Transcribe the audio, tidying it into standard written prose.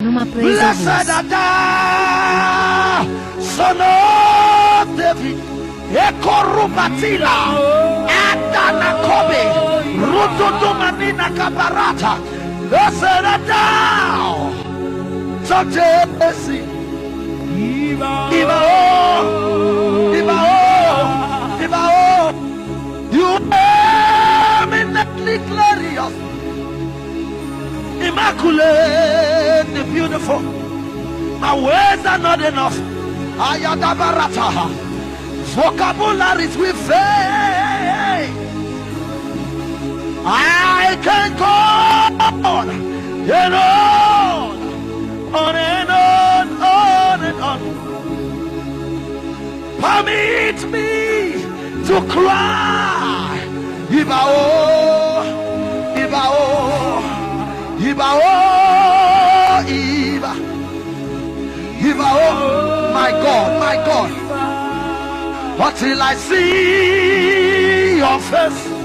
Blessed are thou, son of David. Ekorubatila, Adana Kobe, Rutudumanina Kabarata. Blessed are thou, son of Jesse. Ibao, you eminently glorious, immaculate, the beautiful. My words are not enough. Ayadabarata, vocabularies we fail. I can go on and on and on. Permit me to cry. Ibao, Ibao, Ibao, Iba, Ibao. My God, my God. What till I see your face?